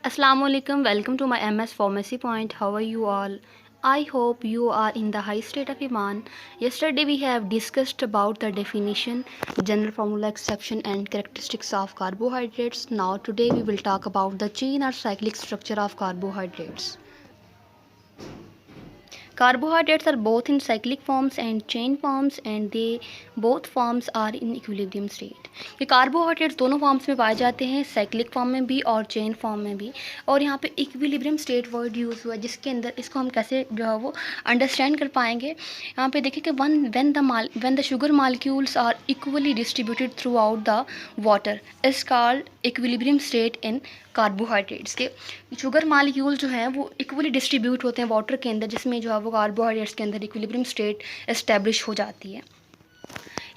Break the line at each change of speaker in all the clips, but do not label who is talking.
Assalamu alaikum. Welcome to my MS Pharmacy Point. How are you all? I hope you are in the high state of Iman. Yesterday we have discussed about the definition, general formula, exception and characteristics of carbohydrates. Now today we will talk about the chain or cyclic structure of carbohydrates. Carbohydrates are both in cyclic forms and chain forms and they both forms are in equilibrium state. ये carbohydrates दोनों forms में पाए जाते हैं, cyclic form में भी और chain form में भी। और यहाँ पे इक्विलिब्रियम स्टेट वर्ड यूज़ हुआ है जिसके अंदर इसको हम कैसे जो है वो अंडरस्टैंड कर पाएंगे। यहाँ पे देखिए कि when the sugar molecules are equally distributed throughout the water is called equilibrium state in carbohydrates के शुगर मालिक्यूल जो हैं वो इक्वली डिस्ट्रीब्यूट होते हैं वाटर के अंदर, जिसमें जो है वो कार्बोहाइड्रेट्स के अंदर इक्विलिब्रियम स्टेट एस्टेब्लिश हो जाती है।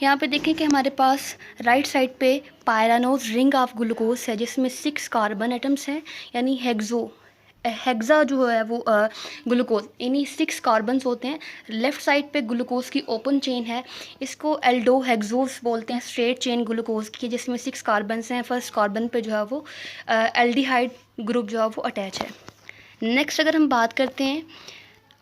यहाँ पे देखें कि हमारे पास राइट साइड पे पायरानोज रिंग ऑफ ग्लूकोज है जिसमें 6 कार्बन एटम्स हैं, यानी हेक्सा जो है वो ग्लूकोज, यानी 6 कार्बन्स होते हैं। लेफ़्ट साइड पे ग्लूकोज की ओपन चेन है, इसको एल्डोहेक्सोज बोलते हैं, स्ट्रेट चेन ग्लूकोज की, जिसमें 6 कार्बन्स हैं। फर्स्ट कार्बन पे जो है वो एल्डिहाइड ग्रुप जो है वो अटैच है। नेक्स्ट अगर हम बात करते हैं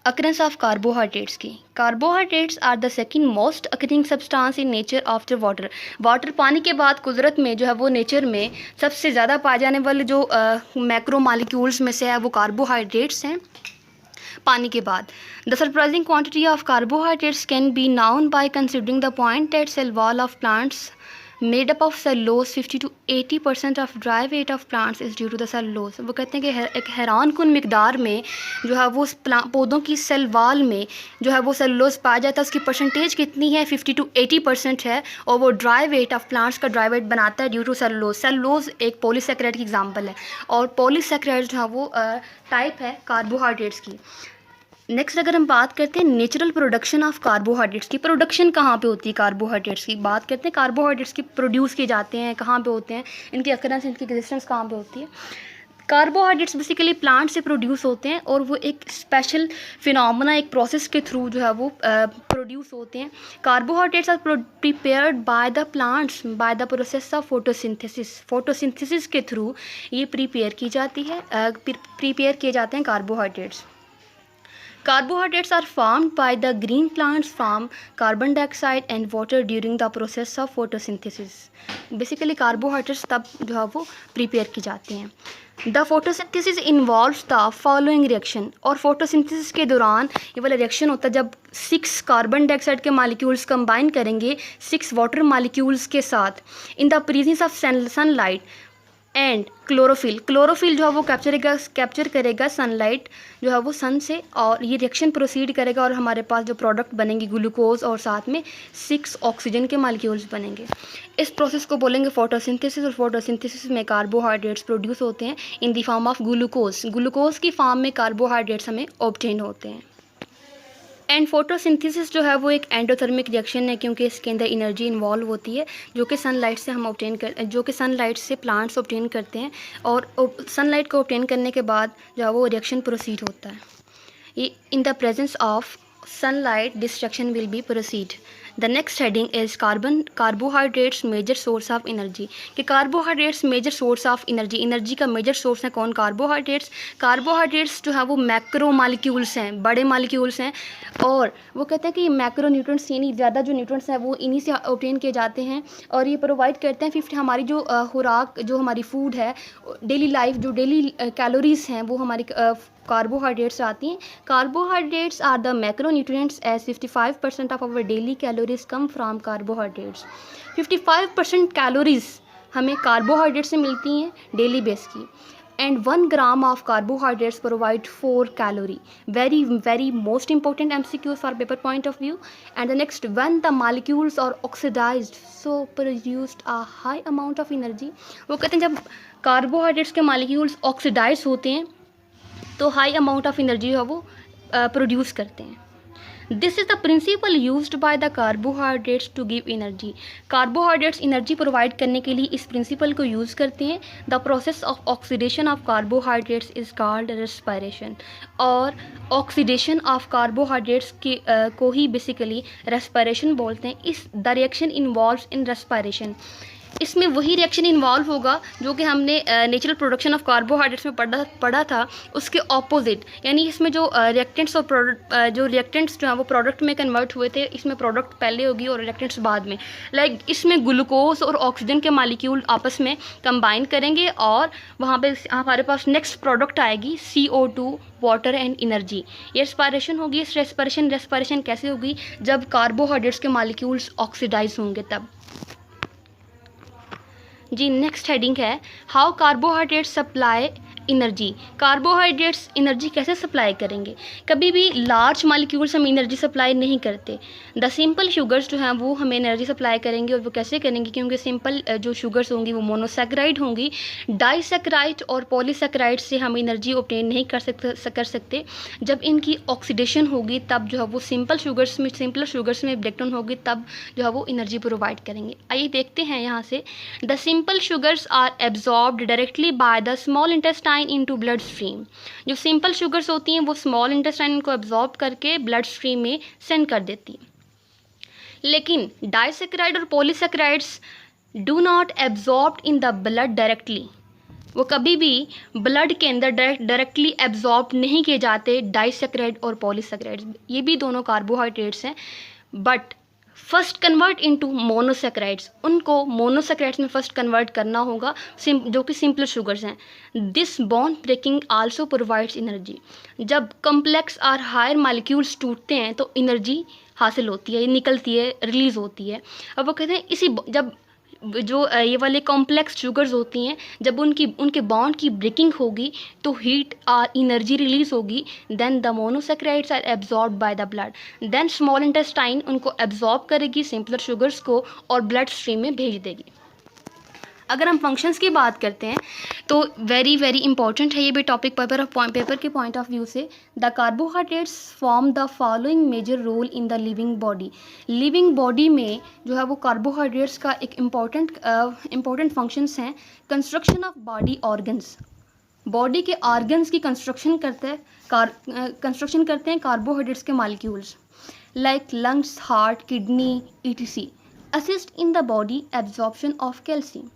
अकरेंस ऑफ कार्बोहाइड्रेट्स की, carbohydrates are the second most occurring substance in nature after water. पानी के बाद कुदरत में जो है वो नेचर में सबसे ज़्यादा पाए जाने वाले जो मैक्रो मालिक्यूल्स में से है वो कार्बोहाइड्रेट्स हैं पानी के बाद। The surprising quantity of carbohydrates can be known by considering the point that cell wall of plants made up of cellulose 50 to 80% of dry weight of plants is due to the cellulose. वो कहते हैं कि एक हैरान कुन मिकदार में जो है वो पौधों की सेल वाल में जो है वो सेलुलोज पाया जाता है। उसकी परसेंटेज कितनी है? 50 to 80% है। और वो ड्राई वेट ऑफ प्लांट्स का ड्राई वेट बनाता है ड्यू टू सेलुलोज। सेलुलोज एक पॉलीसेकेराइड की एग्जाम्पल है और पॉलीसेकेराइड जो है वो टाइप है कार्बोहाइड्रेट्स की। नेक्स्ट अगर हम बात करते हैं नेचुरल प्रोडक्शन ऑफ कार्बोहाइड्रेट्स की, प्रोडक्शन कहाँ पे होती है कार्बोहाइड्रेट्स की, बात करते हैं कार्बोहाइड्रेट्स की प्रोड्यूस किए जाते हैं कहाँ पे होते हैं, इनकी अकरेंस, इनकी एग्जिस्टेंस कहाँ पे होती है। कार्बोहाइड्रेट्स बेसिकली प्लांट से प्रोड्यूस होते हैं और वो एक स्पेशल फिनोमेना, एक प्रोसेस के थ्रू जो है वो प्रोड्यूस होते हैं। Carbohydrates are prepared by the plants by the process of photosynthesis के थ्रू ये प्रिपेयर की जाती है, प्रिपेयर किए जाते हैं carbohydrates. Carbohydrates are formed by the green plants from carbon dioxide and water during the process of photosynthesis. Basically carbohydrates तब जो है वो प्रिपेयर की जाती हैं। The photosynthesis involves the following reaction, और फोटोसिंथेसिस के दौरान ये वाला रिएक्शन होता है जब 6 कार्बन डाइऑक्साइड के मालिक्यूल्स कंबाइन करेंगे 6 वाटर मालिक्यूल्स के साथ in the presence of sunlight and chlorophyll जो है वो कैप्चर करेगा सनलाइट जो है वो सन से, और ये रिएक्शन प्रोसीड करेगा और हमारे पास जो प्रोडक्ट बनेंगे ग्लूकोज और साथ में 6 ऑक्सीजन के मालिक्यूल्स बनेंगे। इस प्रोसेस को बोलेंगे फोटोसिंथेसिस, और फोटोसिंथेसिस में कार्बोहाइड्रेट्स प्रोड्यूस होते हैं in the form of glucose की फॉर्म में कार्बोहाइड्रेट्स हमें ऑब्टेन होते हैं। एंड फोटोसिंथेसिस जो है वो एक एंडोथर्मिक रिएक्शन है क्योंकि इसके अंदर एनर्जी इन्वॉल्व होती है जो कि सनलाइट से प्लांट्स ऑब्टेन करते हैं, और सनलाइट को ऑब्टेन करने के बाद जो है वो रिएक्शन प्रोसीड होता है। ये in the presence of sunlight this reaction will be proceed. The next heading is carbohydrates major source of energy, कि carbohydrates major source of energy का मेजर सोर्स है कौन? कार्बोहाइड्रेट्स जो है वो मैक्रो मालिक्यूल्स हैं, बड़े मालिक्यूल्स हैं, और वो कहते हैं कि मैक्रो न्यूट्रिएंट्स यानी ज़्यादा जो न्यूट्रिएंट्स हैं वो इन्हीं से ऑब्टेन किए जाते हैं और ये प्रोवाइड करते हैं 50 हमारी जो खुराक, जो हमारी फूड है, डेली लाइफ, जो डेली कैलोरीज हैं वो हमारी कार्बोहाइड्रेट्स आती हैं। Carbohydrates are the macronutrients as 55% of our daily calories come from carbohydrates. 55% calories हमें कार्बोहाइड्रेट से मिलती हैं डेली बेस की, and 1 gram of carbohydrates provide 4 calorie. Very very most important MCQs for paper point of view. And the next, when the molecules are oxidised so produced a high amount of energy. वो कहते हैं जब carbohydrates के molecules oxidise होते हैं तो high amount of energy है वो प्रोड्यूस करते हैं। This is the principle used by the carbohydrates to give energy. Carbohydrates energy provide करने के लिए इस प्रिंसिपल को यूज़ करते हैं। The process of oxidation of carbohydrates is called respiration, और ऑक्सीडेशन ऑफ कार्बोहाइड्रेट्स के को ही बेसिकली रेस्पिरेशन बोलते हैं। इस the reaction involves in respiration. इसमें वही रिएक्शन इन्वॉल्व होगा जो कि हमने नेचुरल प्रोडक्शन ऑफ कार्बोहाइड्रेट्स में पढ़ा था, उसके ऑपोजिट। यानी इसमें जो रिएक्टेंट्स और जो रिएक्टेंट्स जो हैं वो प्रोडक्ट में कन्वर्ट हुए थे, इसमें प्रोडक्ट पहले होगी और रिएक्टेंट्स बाद में। लाइक इसमें ग्लूकोज और ऑक्सीजन के मालिक्यूल आपस में कंबाइन करेंगे और वहाँ पे हमारे पास नेक्स्ट प्रोडक्ट आएगी CO2, वाटर एंड एनर्जी। ये रेस्पिरेशन होगी। इस रेस्पिरेशन कैसे होगी? जब कार्बोहाइड्रेट्स के मालिक्यूल्स ऑक्सीडाइज होंगे तब। जी नेक्स्ट हेडिंग है how carbohydrates supply energy. Carbohydrates energy कैसे सप्लाई करेंगे? कभी भी लार्ज मालिक्यूल्स हम एनर्जी सप्लाई नहीं करते। द सिंपल शुगर्स जो हैं वो हमें एनर्जी सप्लाई करेंगे, और वो कैसे करेंगे? क्योंकि सिंपल जो शुगर्स होंगी वो मोनोसैकेराइड होंगी। डाइसैकेराइड और पॉलीसैकेराइड से हम एनर्जी ऑब्टेन नहीं कर सकते। जब इनकी ऑक्सीडेशन होगी तब जो है वो सिंपल शुगर्स में ब्रेकडाउन होगी, तब जो है वो एनर्जी प्रोवाइड करेंगे। आइए देखते हैं यहाँ से। The simple sugars are absorbed directly by the small intestine into blood stream. जो सिंपल शुगर्स होती हैं वो स्मॉल इंटेस्टाइन को एब्जॉर्ब करके ब्लड स्ट्रीम में सेंड कर देती हैं। लेकिन डाइसैकेराइड और polysaccharides do not absorb in the blood directly. वो कभी भी ब्लड के अंदर डायरेक्टली एब्जॉर्ब नहीं किए जाते, डाइसैकेराइड और पॉलीसैकेराइड्स। ये भी दोनों कार्बोहाइड्रेट्स हैं, but first convert into monosaccharides. उनको मोनोसैकेराइड्स में फर्स्ट कन्वर्ट करना होगा, जो कि सिंपल शुगर्स हैं। This bond breaking also provides energy. जब कम्प्लेक्स और हायर मालिक्यूल्स टूटते हैं तो एनर्जी हासिल होती है, निकलती है, रिलीज होती है। अब वो कहते हैं जब जो ये वाले कॉम्प्लेक्स शुगर्स होती हैं, जब उनके बॉन्ड की ब्रेकिंग होगी तो हीट और एनर्जी रिलीज होगी। Then the monosaccharides are absorb by the blood. Then small intestine उनको एब्जॉर्ब करेगी सिंपलर शुगर्स को और ब्लड स्ट्रीम में भेज देगी। अगर हम फंक्शंस की बात करते हैं तो वेरी वेरी इंपॉर्टेंट है ये भी टॉपिक पेपर के पॉइंट ऑफ व्यू से। The carbohydrates form the following major role in the living body. Living body में जो है वो कार्बोहाइड्रेट्स का एक इम्पॉर्टेंट फंक्शंस हैं। Construction of body organs. Body के ऑर्गन्स की कंस्ट्रक्शन करते हैं कार्बोहाइड्रेट्स के molecules, like lungs, heart, kidney etc. Assist in the body absorption of calcium.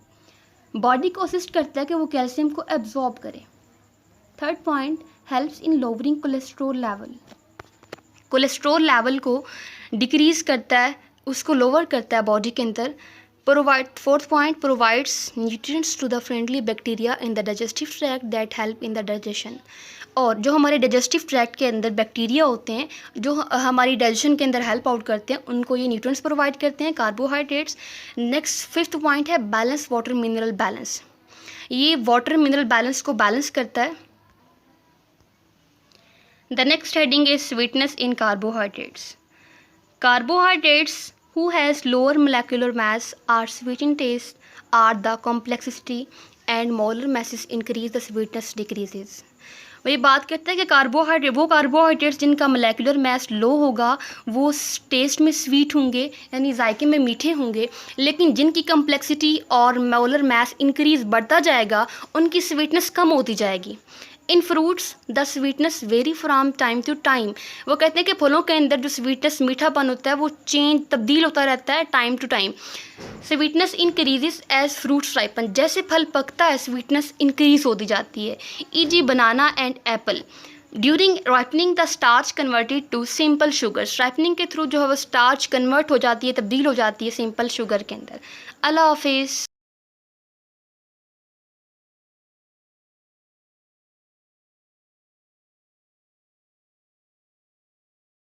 Body को असिस्ट करता है कि वो कैल्शियम को एब्जॉर्ब करे। Third point, helps in lowering cholesterol level. Cholesterol level को डिक्रीज करता है, उसको लोअर करता है बॉडी के अंदर। Fourth point, provides nutrients to the friendly bacteria in the digestive tract that help in the digestion. और जो हमारे डाइजेस्टिव ट्रैक्ट के अंदर बैक्टीरिया होते हैं जो हमारी डाइजेशन के अंदर हेल्प आउट करते हैं, उनको ये न्यूट्रिएंट्स प्रोवाइड करते हैं, कार्बोहाइड्रेट्स। नेक्स्ट फिफ्थ पॉइंट है बैलेंस वाटर मिनरल बैलेंस। ये वाटर मिनरल बैलेंस को बैलेंस करता है। The next heading is sweetness in carbohydrates. Carbohydrates who has lower molecular mass are sweet in taste, are the complexity and molar masses increase, the sweetness decreases। वही बात करते हैं कि carbohydrates जिनका molecular mass लो होगा वो टेस्ट में sweet होंगे, यानी जायके में मीठे होंगे, लेकिन जिनकी कम्प्लेक्सिटी और मोलर मास इंक्रीज बढ़ता जाएगा उनकी स्वीटनेस कम होती जाएगी। In fruits the sweetness vary from time to time. वो कहते हैं कि फलों के अंदर जो स्वीटनेस मीठापन होता है वो तब्दील होता रहता है time to time. Sweetness increases as fruits ripen. जैसे फल पकता है स्वीटनेस इंक्रीज होती जाती है। e.g. Banana and apple. During ripening the starch converted to simple sugars. Ripening के थ्रू जो है वो स्टार्च कन्वर्ट हो जाती है, तब्दील हो जाती है सिंपल शुगर के अंदर। अल्लाह हाफिज़।